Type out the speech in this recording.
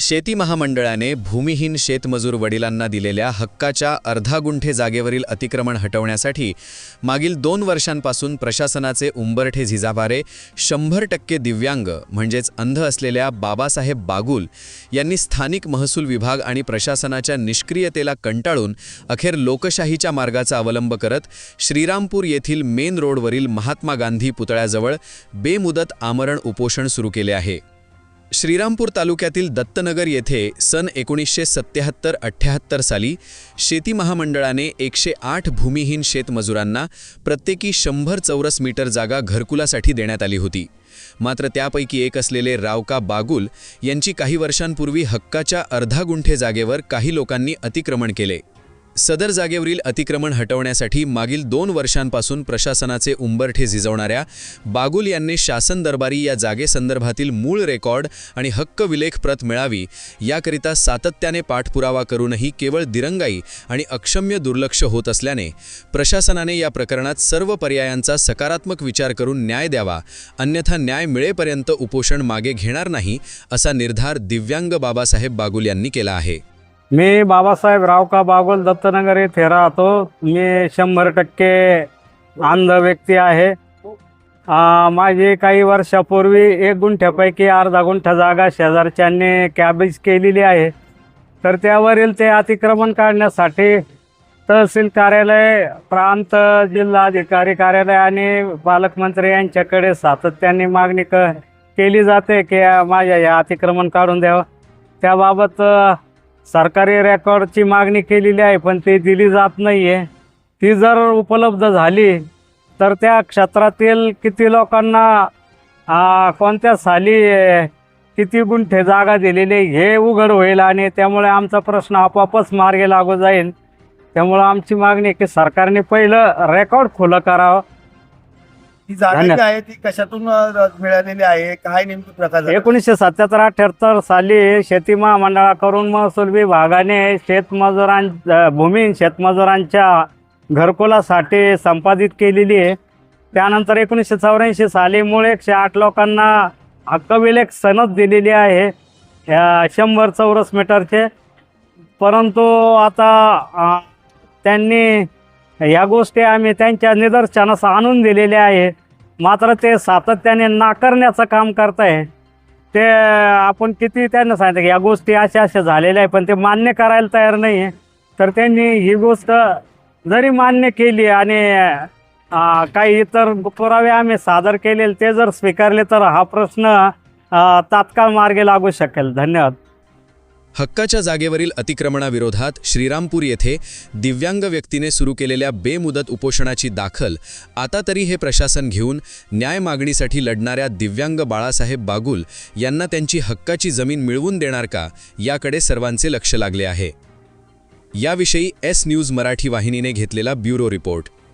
शेती महामंडळाने भूमिहीन शेतमजूर वडिलांना दिलेल्या हक्काच्या अर्धा गुंठे जागेवरील अतिक्रमण हटवण्यासाठी मागील 2 वर्षांपासून प्रशासनाचे उंबरठे झिजावारे 100% दिव्यांग म्हणजेच अंध असलेल्या बाबासाहेब बागुल यांनी स्थानिक महसूल विभाग आणि प्रशासनाच्या निष्क्रियतेला कंटाळून अखेर लोकशाहीच्या मार्गाचा अवलंब करत श्रीरामपूर येथील मेन रोडवरील महात्मा गांधी पुतळ्याजवळ बेमुदत आमरण उपोषण सुरू केले आहे। श्रीरामपूर तालुक्यातील दत्तनगर येथे सन 1977-78 साली शेती महामंडळाने 108 भूमिहीन शेतमजुरांना प्रत्येकी 100 चौरस मीटर जागा घरकुलासाठी देण्यात आली होती। मात्र त्यापैकी एक असलेले रावका बागुल यांची काही वर्षांपूर्वी हक्काच्या अर्धा गुंठे जागेवर काही लोकांनी अतिक्रमण केले। सदर जागेवरील अतिक्रमण हटवण्यासाठी मागील 2 वर्षांपासून प्रशासनाचे उंबरठे झिजवणाऱ्या बागुल यांनी शासन दरबारी या जागेसंदर्भातील मूळ रेकॉर्ड आणि हक्क विलेख प्रत मिळावी याकरिता सातत्याने पाठपुरावा करूनही केवळ दिरंगाई आणि अक्षम्य दुर्लक्ष होत असल्याने प्रशासनाने या प्रकरणात सर्व पर्यायांचा सकारात्मक विचार करून न्याय द्यावा, अन्यथा न्याय मिळेपर्यंत उपोषण मागे घेणार नाही असा निर्धार दिव्यांग बाबासाहेब बागुल यांनी केला आहे। मी बाबासाहेब रावका बागुल दत्तनगर येथे राहतो। मी 100% अंध व्यक्ती आहे। माझी काही वर्षापूर्वी 1 गुंठ्यापैकी अर्धा गुंठा जागा शेजारच्यांनी कॅबेज केलेली आहे। तर त्यावरील ते अतिक्रमण काढण्यासाठी तहसील कार्यालय, प्रांत जिल्हा अधिकारी कार्यालय आणि पालकमंत्री यांच्याकडे सातत्याने मागणी केली जाते की माझ्या या अतिक्रमण काढून द्यावं। त्याबाबत सरकारी रेकॉर्डची मागणी केलेली आहे, पण ती दिली जात नाही आहे। ती जर उपलब्ध झाली तर त्या क्षेत्रातील किती लोकांना कोणत्या साली किती गुंठे जागा दिलेली हे उघड होईल आणि त्यामुळे आमचा प्रश्न आपोआपच मार्गी लागू जाईल। त्यामुळे आमची मागणी की सरकारने पहिलं रेकॉर्ड खुलं करावं। ती जागा जी आहे ती कशातून मिळालेली आहे, काय नेमकी प्रकार? 1977-78 साली शेती महामंडळाकडून महसूल विभागाने भूमिहीन शेतमजुरांच्या घरकुलासाठी संपादित केलेली आहे। त्यानंतर 1984 साली मूळ 108 लोकांना हक्कविलेख सनद दिलेली आहे 100 चौरस मीटरचे। परंतु आता त्यांनी या गोष्टी आम्ही त्यांच्या निदर्शनास आणून दिलेल्या आहे, मात्र ते सातत्याने नाकारण्याचं काम करत आहे। ते आपण किती त्यांना सांगितलं की या गोष्टी अशा झालेल्या आहे, पण ते मान्य करायला तयार नाही आहे। तर त्यांनी ही गोष्ट जरी मान्य केली आणि काही इतर पुरावे आम्ही सादर केलेले ते जर स्वीकारले तर हा प्रश्न तात्काळ मार्गी लागू शकेल। धन्यवाद। हक्काच्या जागेवरील अतिक्रमणाविरोधात श्रीरामपूर येथे दिव्यांग व्यक्तीने सुरू केलेल्या बेमुदत उपोषणाची दाखल आता तरी हे प्रशासन घेऊन न्याय मागणीसाठी लढणाऱ्या दिव्यांग बाळासाहेब बागुल यांना त्यांची हक्काची जमीन मिळवून देणार का याकडे सर्वांचे लक्ष लागले आहे। याविषयी एस न्यूज मराठी वाहिनीने घेतलेला ब्युरो रिपोर्ट।